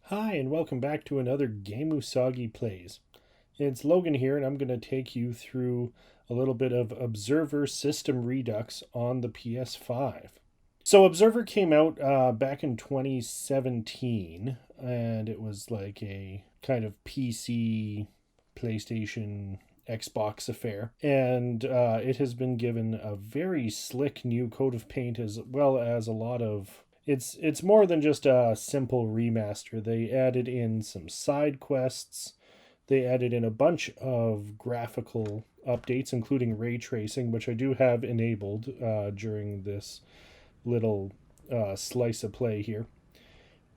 Hi, and welcome back to another Game Usagi Plays. It's Logan here, and I'm going to take you through a little bit of Observer System Redux on the PS5. So, Observer came out back in 2017, and it was like a kind of PC, PlayStation, Xbox affair. And it has been given a very slick new coat of paint as well as a lot of it's more than just a simple remaster. They added in some side quests. They added in a bunch of graphical updates, including ray tracing, which I do have enabled during this little slice of play here.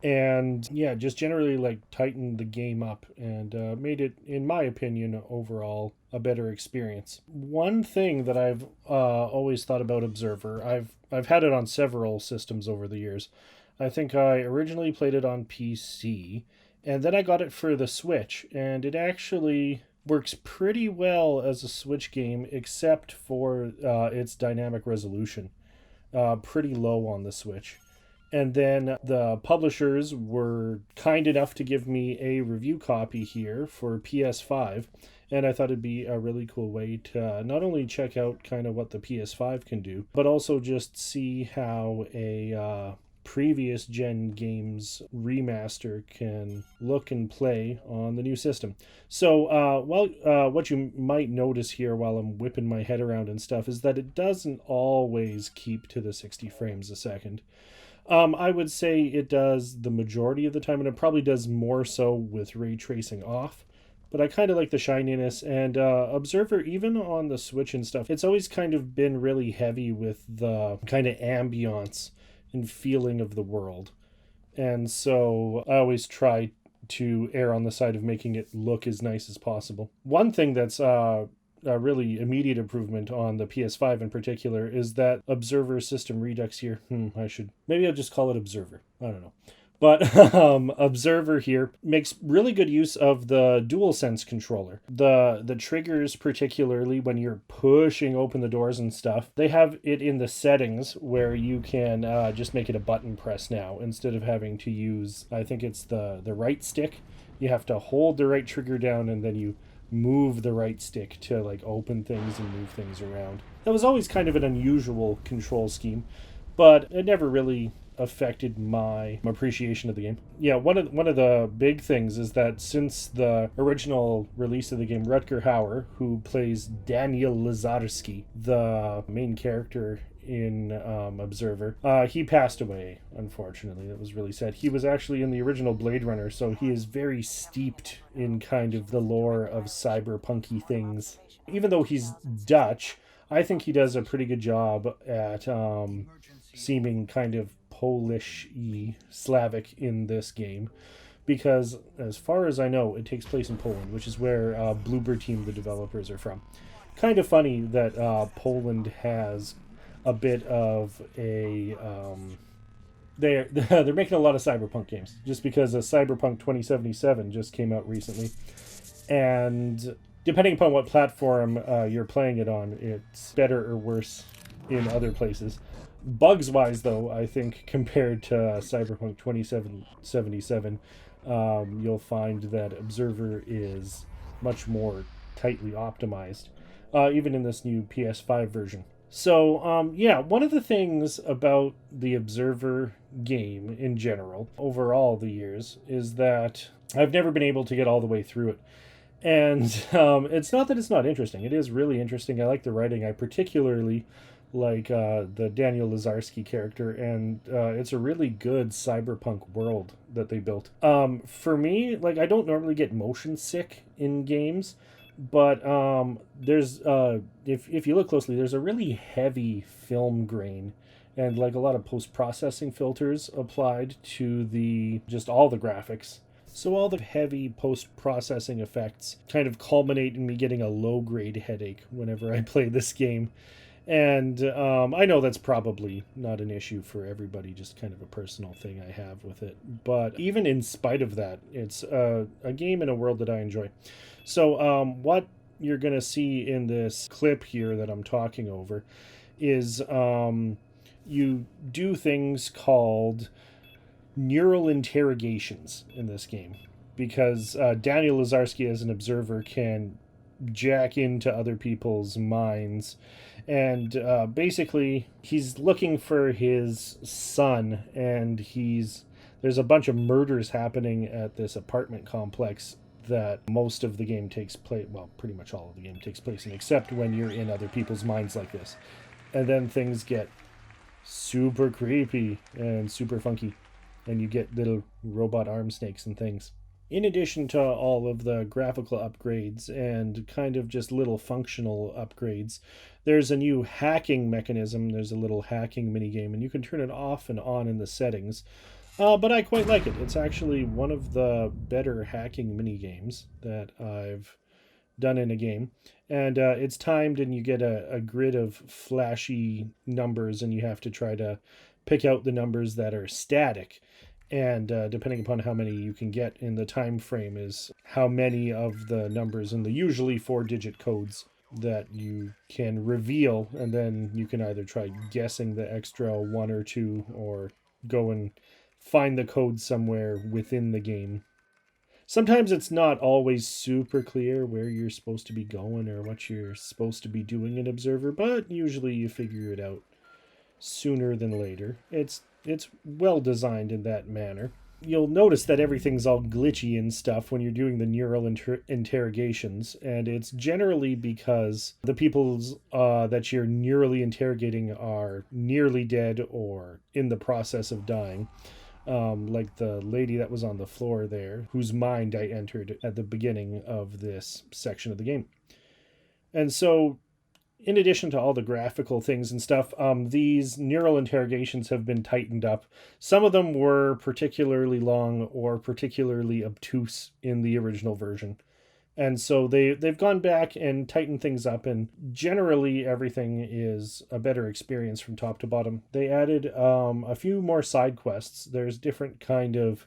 And yeah, just generally like tightened the game up and made it, in my opinion, overall a better experience. One thing that I've always thought about Observer, I've had it on several systems over the years. I think I originally played it on PC, and then I got it for the Switch, and it actually works pretty well as a Switch game, except for its dynamic resolution. Pretty low on the Switch. And then the publishers were kind enough to give me a review copy here for PS5. And I thought it'd be a really cool way to not only check out kind of what the PS5 can do, but also just see how a previous gen games remaster can look and play on the new system. So, what you might notice here while I'm whipping my head around and stuff is that it doesn't always keep to the 60 frames a second. I would say it does the majority of the time, and it probably does more so with ray tracing off. But I kind of like the shininess, and Observer, even on the Switch and stuff, it's always kind of been really heavy with the kind of ambiance and feeling of the world. And so I always try to err on the side of making it look as nice as possible. One thing that's a really immediate improvement on the PS5 in particular is that Observer System Redux here. Maybe I'll just call it Observer. I don't know. But Observer here makes really good use of the DualSense controller. The triggers, particularly when you're pushing open the doors and stuff, they have it in the settings where you can just make it a button press now instead of having to use, I think it's the right stick. You have to hold the right trigger down and then you move the right stick to like open things and move things around. That was always kind of an unusual control scheme, but it never really affected my appreciation of the game. Yeah, one of the big things is that since the original release of the game, Rutger Hauer, who plays Daniel Lazarski, the main character in Observer, he passed away, unfortunately. That was really sad. He was actually in the original Blade Runner, so he is very steeped in kind of the lore of cyberpunky things. Even though he's Dutch, I think he does a pretty good job at seeming kind of Polish-y, Slavic in this game, because as far as I know, it takes place in Poland, which is where Bloober Team, the developers, are from. Kind of funny that Poland has a bit of a they're making a lot of cyberpunk games just because Cyberpunk 2077 just came out recently, and depending upon what platform you're playing it on, it's better or worse in other places. Bugs wise, though, I think compared to Cyberpunk 2077, you'll find that Observer is much more tightly optimized, even in this new PS5 version. So, yeah, one of the things about the Observer game in general, over all the years, is that I've never been able to get all the way through it. And it's not that it's not interesting. It is really interesting. I like the writing. I particularly like the Daniel Lazarski character, and it's a really good cyberpunk world that they built. For me, like, I don't normally get motion sick in games, but there's if you look closely, there's a really heavy film grain and like a lot of post-processing filters applied to the just all the graphics. So all the heavy post-processing effects kind of culminate in me getting a low-grade headache whenever I play this game. And I know that's probably not an issue for everybody, just kind of a personal thing I have with it. But even in spite of that, it's a game in a world that I enjoy. So what you're going to see in this clip here that I'm talking over is you do things called neural interrogations in this game, because Daniel Lazarski as an observer can jack into other people's minds, and basically he's looking for his son, and there's a bunch of murders happening at this apartment complex that most of the game takes place, well, pretty much all of the game takes place in, except when you're in other people's minds like this. And then things get super creepy and super funky, and you get little robot arm snakes and things. In addition to all of the graphical upgrades and kind of just little functional upgrades, there's a new hacking mechanism. There's a little hacking minigame, and you can turn it off and on in the settings. But I quite like it. It's actually one of the better hacking minigames that I've done in a game. And it's timed, and you get a grid of flashy numbers, and you have to try to pick out the numbers that are static. And depending upon how many you can get in the time frame is how many of the numbers in the usually 4-digit codes that you can reveal, and then you can either try guessing the extra one or two, or go and find the code somewhere within the game. Sometimes it's not always super clear where you're supposed to be going or what you're supposed to be doing in Observer, but usually you figure it out sooner than later. It's well designed in that manner. You'll notice that everything's all glitchy and stuff when you're doing the neural interrogations, and it's generally because the people's that you're neurally interrogating are nearly dead or in the process of dying. Like the lady that was on the floor there, whose mind I entered at the beginning of this section of the game. And so, in addition to all the graphical things and stuff, these neural interrogations have been tightened up. Some of them were particularly long or particularly obtuse in the original version. And so they've gone back and tightened things up, and generally everything is a better experience from top to bottom. They added a few more side quests. There's different kind of,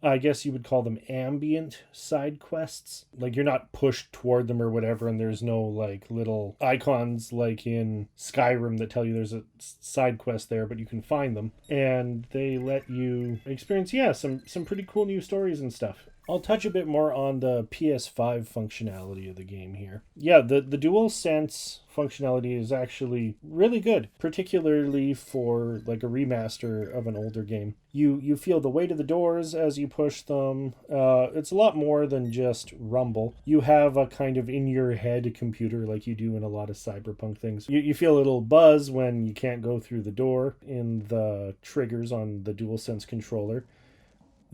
I guess you would call them ambient side quests. Like, you're not pushed toward them or whatever, and there's no like little icons like in Skyrim that tell you there's a side quest there, but you can find them. And they let you experience, some pretty cool new stories and stuff. I'll touch a bit more on the PS5 functionality of the game here. Yeah, the DualSense functionality is actually really good, particularly for like a remaster of an older game. You feel the weight of the doors as you push them. It's a lot more than just rumble. You have a kind of in-your-head computer like you do in a lot of cyberpunk things. You feel a little buzz when you can't go through the door in the triggers on the DualSense controller.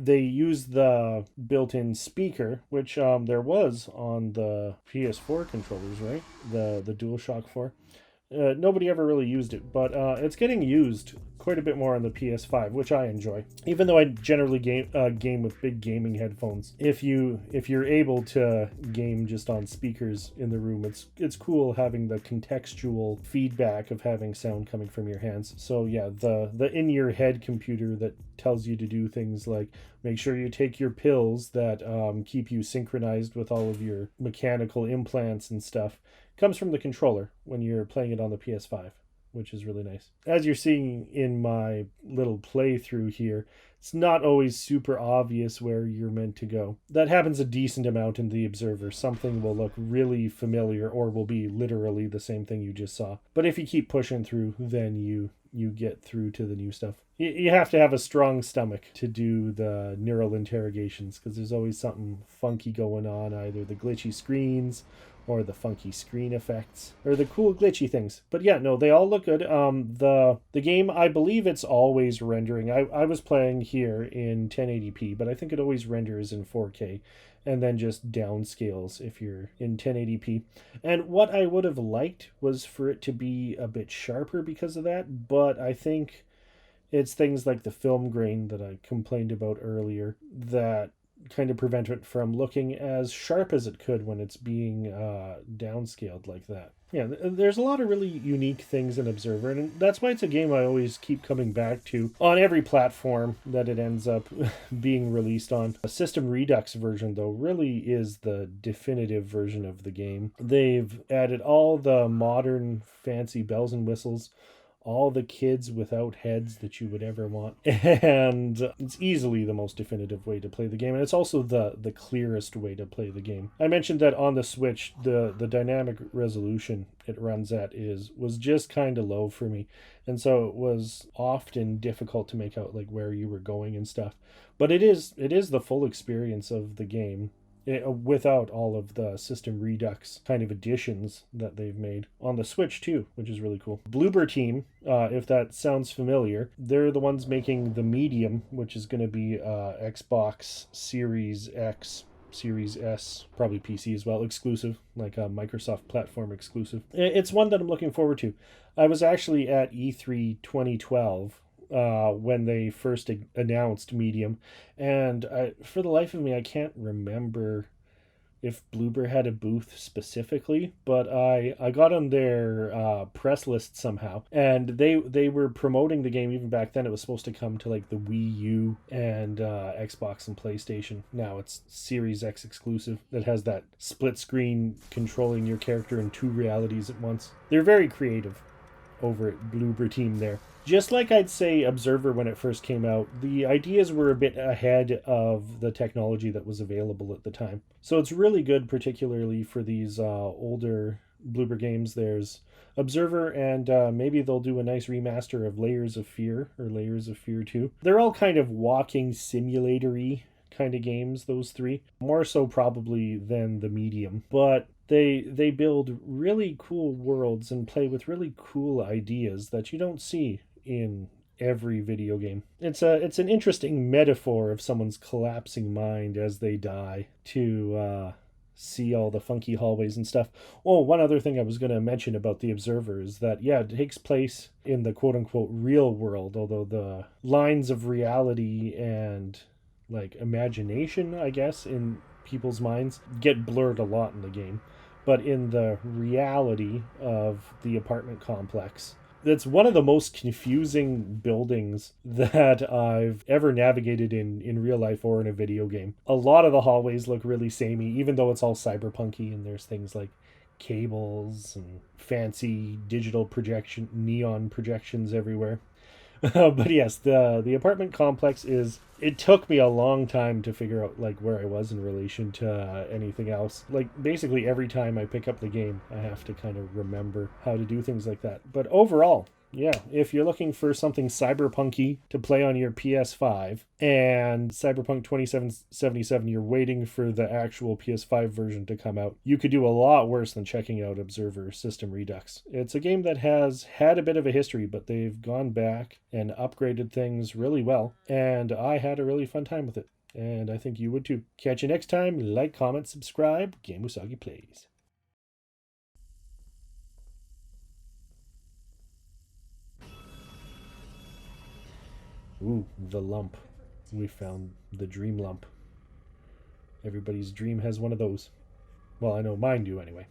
They use the built-in speaker, which there was on the PS4 controllers, right? The DualShock 4. Nobody ever really used it, but it's getting used quite a bit more on the PS5, which I enjoy. Even though I generally game with big gaming headphones, if you're able to game just on speakers in the room, it's cool having the contextual feedback of having sound coming from your hands. So yeah, the in your head computer that tells you to do things like make sure you take your pills that keep you synchronized with all of your mechanical implants and stuff comes from the controller when you're playing it on the PS5, which is really nice. As you're seeing in my little playthrough here, it's not always super obvious where you're meant to go. That happens a decent amount in the Observer. Something will look really familiar or will be literally the same thing you just saw. But if you keep pushing through, then you get through to the new stuff. You have to have a strong stomach to do the neural interrogations, because there's always something funky going on, either the glitchy screens or the funky screen effects, or the cool glitchy things. But yeah, no, they all look good. The game, I believe it's always rendering. I was playing here in 1080p, but I think it always renders in 4K, and then just downscales if you're in 1080p. And what I would have liked was for it to be a bit sharper because of that, but I think it's things like the film grain that I complained about earlier that kind of prevent it from looking as sharp as it could when it's being downscaled like that. Yeah, there's a lot of really unique things in Observer, and that's why it's a game I always keep coming back to on every platform that it ends up being released on. A System Redux version, though, really is the definitive version of the game. They've added all the modern fancy bells and whistles, all the kids without heads that you would ever want. And it's easily the most definitive way to play the game. And it's also the clearest way to play the game. I mentioned that on the Switch, the dynamic resolution it runs at was just kind of low for me. And so it was often difficult to make out like where you were going and stuff. But it is the full experience of the game without all of the system redux kind of additions that they've made on the Switch too, which is really cool. Bloober Team, if that sounds familiar, they're the ones making the Medium, which is going to be Xbox Series X, Series S, probably PC as well, exclusive, like a Microsoft platform exclusive. It's one that I'm looking forward to. I was actually at E3 2012 when they first announced Medium, and for the life of me, I can't remember if Bloober had a booth specifically, but I got on their press list somehow, and they were promoting the game even back then. It was supposed to come to like the Wii U and Xbox and PlayStation. Now it's Series X exclusive that has that split screen controlling your character in two realities at once. They're very creative over at Bloober Team there. Just like I'd say Observer when it first came out, the ideas were a bit ahead of the technology that was available at the time. So it's really good, particularly for these older Bloober games. There's Observer, and maybe they'll do a nice remaster of Layers of Fear or Layers of Fear 2. They're all kind of walking simulatory kind of games, those three. More so probably than the Medium. But they build really cool worlds and play with really cool ideas that you don't see in every video game. It's an interesting metaphor of someone's collapsing mind as they die to see all the funky hallways and stuff. Oh, one other thing I was going to mention about the Observer is that, yeah, it takes place in the quote-unquote real world, although the lines of reality and like imagination, I guess, in people's minds get blurred a lot in the game. But in the reality of the apartment complex, that's one of the most confusing buildings that I've ever navigated in real life or in a video game. A lot of the hallways look really samey, even though it's all cyberpunky, and there's things like cables and fancy digital projection, neon projections everywhere. But yes, the apartment complex is. It took me a long time to figure out like where I was in relation to anything else. Like basically every time I pick up the game, I have to kind of remember how to do things like that. But overall, yeah, if you're looking for something cyberpunky to play on your PS5 and Cyberpunk 2077, you're waiting for the actual PS5 version to come out, you could do a lot worse than checking out Observer System Redux. It's a game that has had a bit of a history, but they've gone back and upgraded things really well, and I had a really fun time with it. And I think you would too. Catch you next time. Like, comment, subscribe. Game Usagi Plays. Ooh, the lump. We found the dream lump. Everybody's dream has one of those. Well, I know mine do anyway.